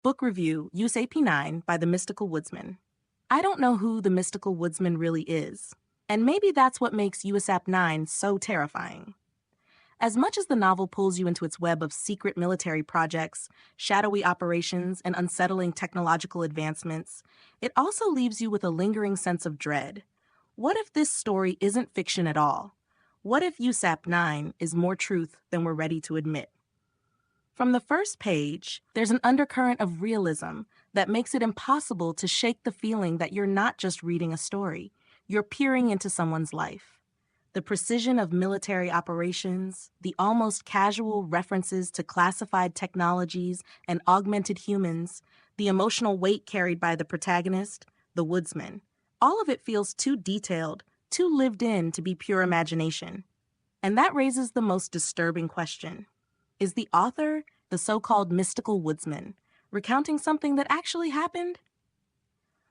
Book review USAP9 by the mystical Woodsman. I don't know who the mystical Woodsman really is, and maybe that's what makes USAP 9 so terrifying. As much as the novel pulls you into its web of secret military projects, shadowy operations, and unsettling technological advancements, it also leaves you with a lingering sense of dread. What if this story isn't fiction at all? What if USAP 9 is more truth than we're ready to admit? From the first page, there's an undercurrent of realism that makes it impossible to shake the feeling that you're not just reading a story, you're peering into someone's life. The precision of military operations, the almost casual references to classified technologies and augmented humans, the emotional weight carried by the protagonist, the woodsman, all of it feels too detailed, too lived in to be pure imagination. And that raises the most disturbing question. Is the author, the so-called mystical woodsman, recounting something that actually happened?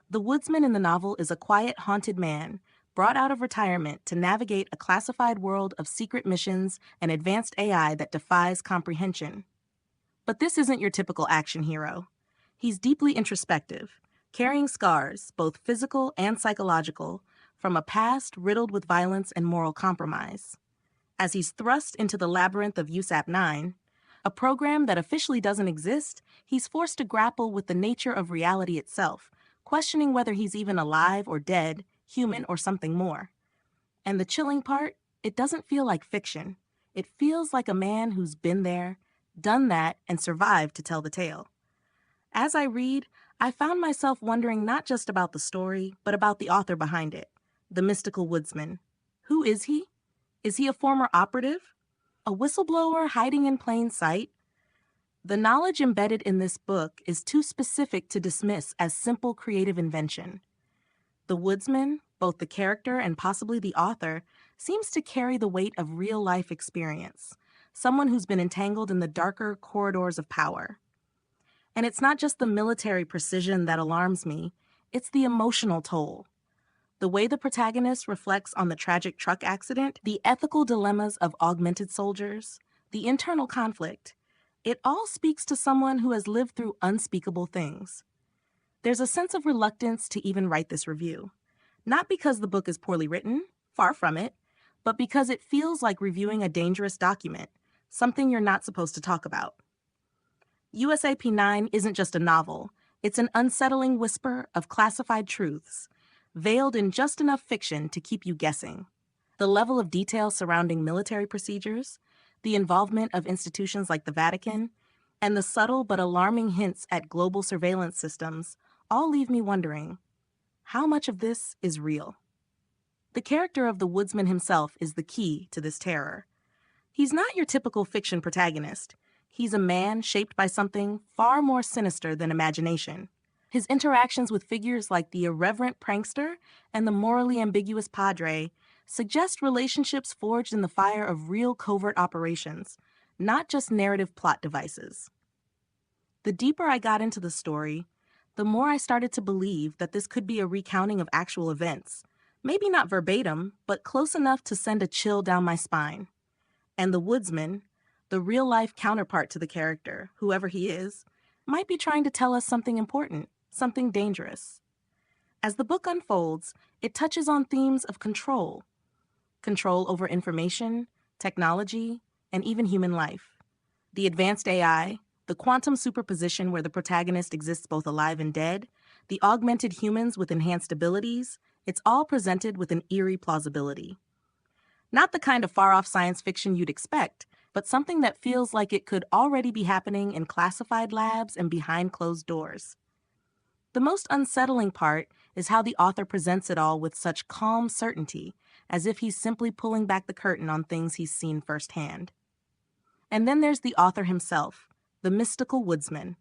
The woodsman in the novel is a quiet, haunted man brought out of retirement to navigate a classified world of secret missions and advanced AI that defies comprehension. But this isn't your typical action hero. He's deeply introspective, carrying scars, both physical and psychological, from a past riddled with violence and moral compromise. As he's thrust into the labyrinth of USAP 9, a program that officially doesn't exist, he's forced to grapple with the nature of reality itself, questioning whether he's even alive or dead, human or something more. And the chilling part, it doesn't feel like fiction. It feels like a man who's been there, done that, and survived to tell the tale. As I read, I found myself wondering not just about the story, but about the author behind it, the mystical woodsman. Who is he? Is he a former operative? A whistleblower hiding in plain sight? The knowledge embedded in this book is too specific to dismiss as simple creative invention. The woodsman, both the character and possibly the author, seems to carry the weight of real-life experience, someone who's been entangled in the darker corridors of power. And it's not just the military precision that alarms me, it's the emotional toll. The way the protagonist reflects on the tragic truck accident, the ethical dilemmas of augmented soldiers, the internal conflict, it all speaks to someone who has lived through unspeakable things. There's a sense of reluctance to even write this review. Not because the book is poorly written, far from it, but because it feels like reviewing a dangerous document, something you're not supposed to talk about. USAP 9 isn't just a novel, it's an unsettling whisper of classified truths, veiled in just enough fiction to keep you guessing. The level of detail surrounding military procedures, the involvement of institutions like the Vatican, and the subtle but alarming hints at global surveillance systems all leave me wondering, how much of this is real? The character of the woodsman himself is the key to this terror. He's not your typical fiction protagonist. He's a man shaped by something far more sinister than imagination. His interactions with figures like the irreverent prankster and the morally ambiguous padre suggest relationships forged in the fire of real covert operations, not just narrative plot devices. The deeper I got into the story, the more I started to believe that this could be a recounting of actual events, maybe not verbatim, but close enough to send a chill down my spine. And the woodsman, the real-life counterpart to the character, whoever he is, might be trying to tell us something important, something dangerous. As the book unfolds, it touches on themes of control over information, technology, and even human life. The advanced AI, the quantum superposition where the protagonist exists both alive and dead, the augmented humans with enhanced abilities, it's all presented with an eerie plausibility. Not the kind of far-off science fiction you'd expect, but something that feels like it could already be happening in classified labs and behind closed doors. The most unsettling part is how the author presents it all with such calm certainty, as if he's simply pulling back the curtain on things he's seen firsthand. And then there's the author himself, the mystical woodsman.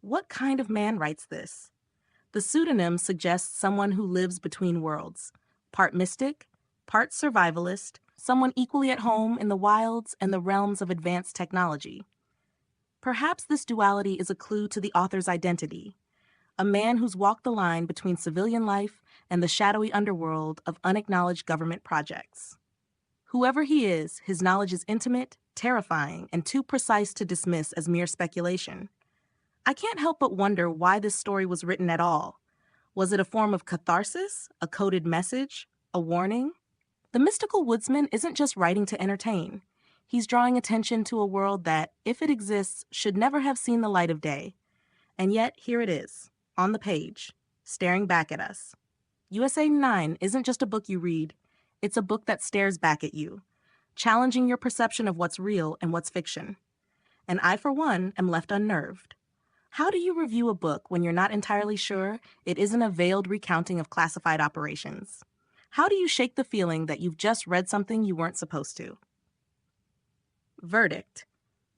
What kind of man writes this? The pseudonym suggests someone who lives between worlds, part mystic, part survivalist, someone equally at home in the wilds and the realms of advanced technology. Perhaps this duality is a clue to the author's identity, a man who's walked the line between civilian life and the shadowy underworld of unacknowledged government projects. Whoever he is, his knowledge is intimate, terrifying, and too precise to dismiss as mere speculation. I can't help but wonder why this story was written at all. Was it a form of catharsis, a coded message, a warning? The mystical woodsman isn't just writing to entertain. He's drawing attention to a world that, if it exists, should never have seen the light of day. And yet, here it is, on the page, staring back at us. USA 9 isn't just a book you read, it's a book that stares back at you, challenging your perception of what's real and what's fiction. And I, for one, am left unnerved. How do you review a book when you're not entirely sure it isn't a veiled recounting of classified operations? How do you shake the feeling that you've just read something you weren't supposed to? Verdict: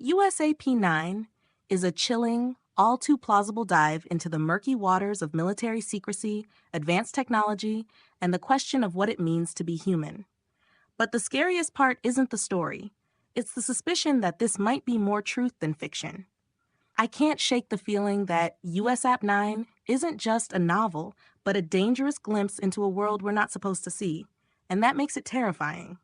USAP 9 is a chilling, all too plausible dive into the murky waters of military secrecy, advanced technology, and the question of what it means to be human. But the scariest part isn't the story. It's the suspicion that this might be more truth than fiction. I can't shake the feeling that USAP 9 isn't just a novel, but a dangerous glimpse into a world we're not supposed to see. And that makes it terrifying.